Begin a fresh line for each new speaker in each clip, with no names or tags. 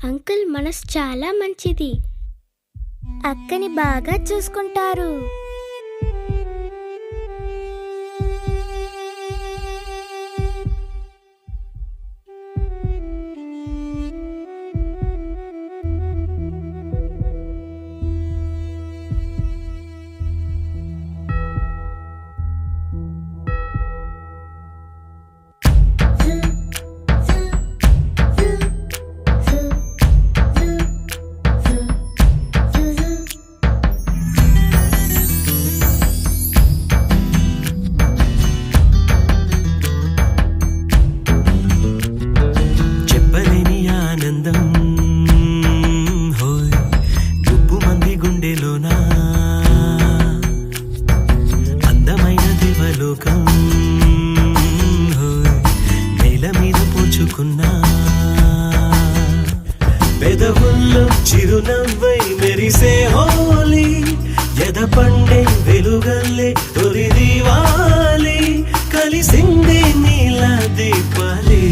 Uncle మనసు చాలా మంచిది. అక్కని బాగా చూసుకుంటారు.
పెదవుల్లో చిరునవ్వై మెరిసే హోలీ, ఎదపండే వెలుగల్లే తొలి దీవాలి, కలిసింది నీల దీపాలి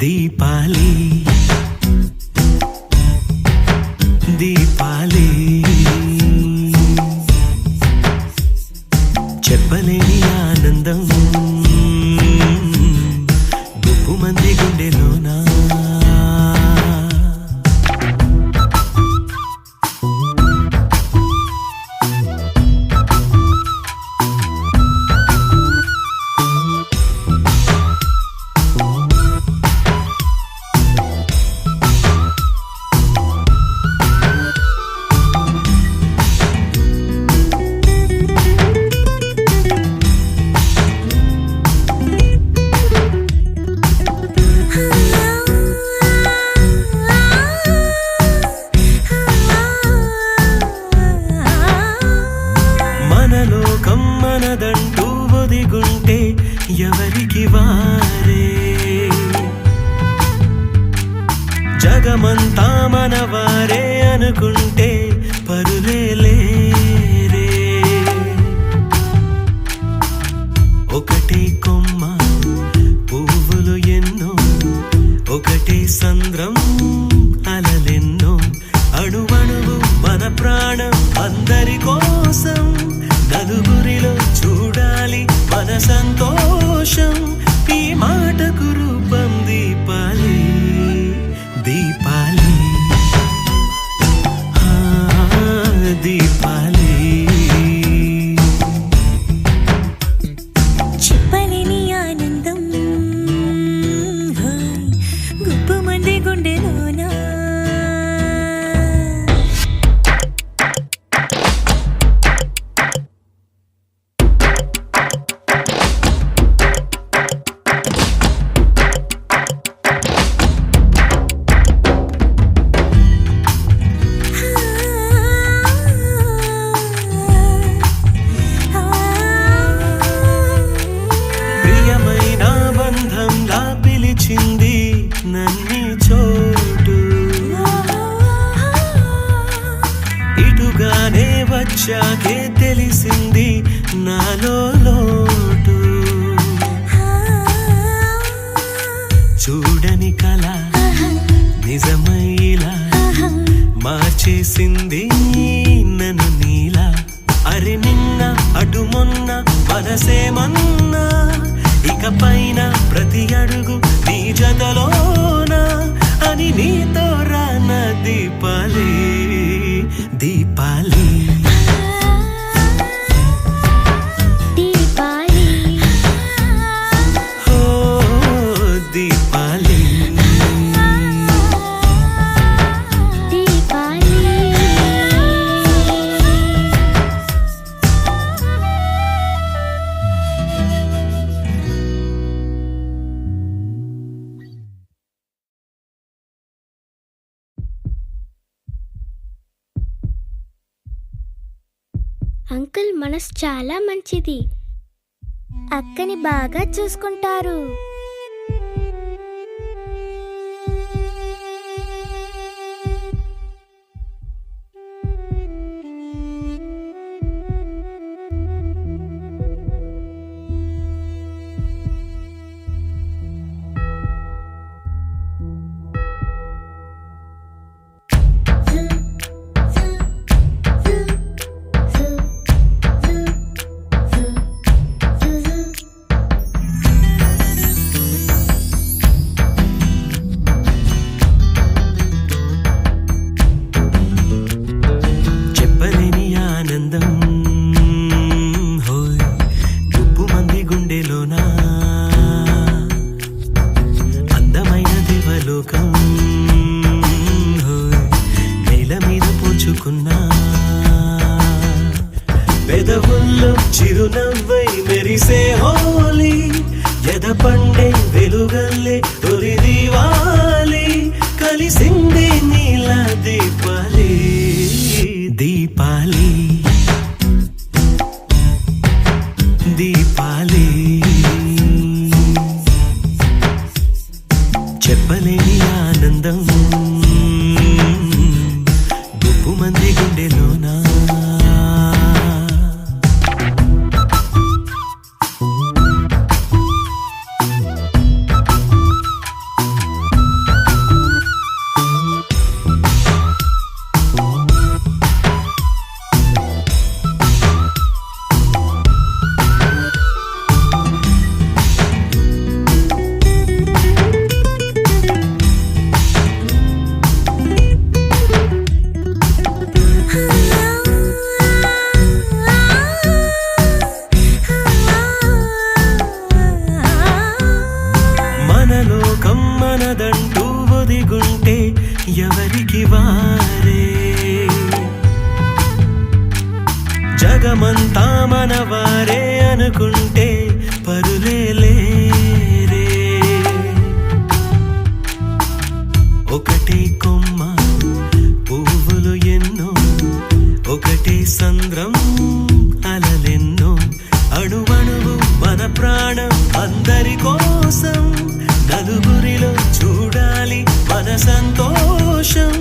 దీపాలి దీపాలి. చెప్పలేని ఆనందం గుప్పు మంది గుండెలోనా. మనదంటూ ఒదిగుంటే ఎవరికి వారే, జగమంతా మనవారే అనుకుంటే పరులే లేరే. ఒకటే కొమ్మ పువ్వులు ఎన్నో, ఒకటే సంద్రం అలలెన్నో, అణువణువు మన ప్రాణం అందరి కోసం, నలుగురిలో చూడాలి మన సంతోషం. ఈ మాటకు రూపం దీపాలి దీపాలి దీపాలి.
చెప్పలేని ఆనందం గుప్పు మంది గుండెలోనా.
పిలిచింది నన్ని చోటు, ఇటుగానే వచ్చాకే తెలిసింది నాలో లోటు. చూడని కళ నిజమైలా మార్చేసింది నన్ను నీలా. అరే నిన్న అటు మొన్న మనసేమన్నా, ఇక పైన ప్రతి అడుగు నీ జతలోనా అని నీతో రాన దీపాలి దీపాలి
దీపాలి
ఓ దీపాలి
దీపాలి. అంకుల్ మనసు చాలా మంచిది. అక్కని బాగా చూసుకుంటారు.
లోకం నేల మీద పోచుకున్నా పెదవుల్లో చిరునవ్వై మెరిసే హోలీ ఎద పండే వెలుగల్లే తొలి దీవాలి కలిసింది నీల దీపాలి దీపాలి దీపాలి చెప్పలేని ఆనందం గుప్పు మంది గుండెలోనా మనలోకం మనదంటూ ఒదిగుంటే ఎవరికి వారే జగమంతా మనవారే అనుకుంటే పరులే లేరే ఒకటే కొమ్మ పువ్వులు ఎన్నో ఒకటే సంద్రం అలలెన్నో అణువణువు మన ప్రాణం అందరి కోసం నలుగురిలో చూడాలి మన సంతోషం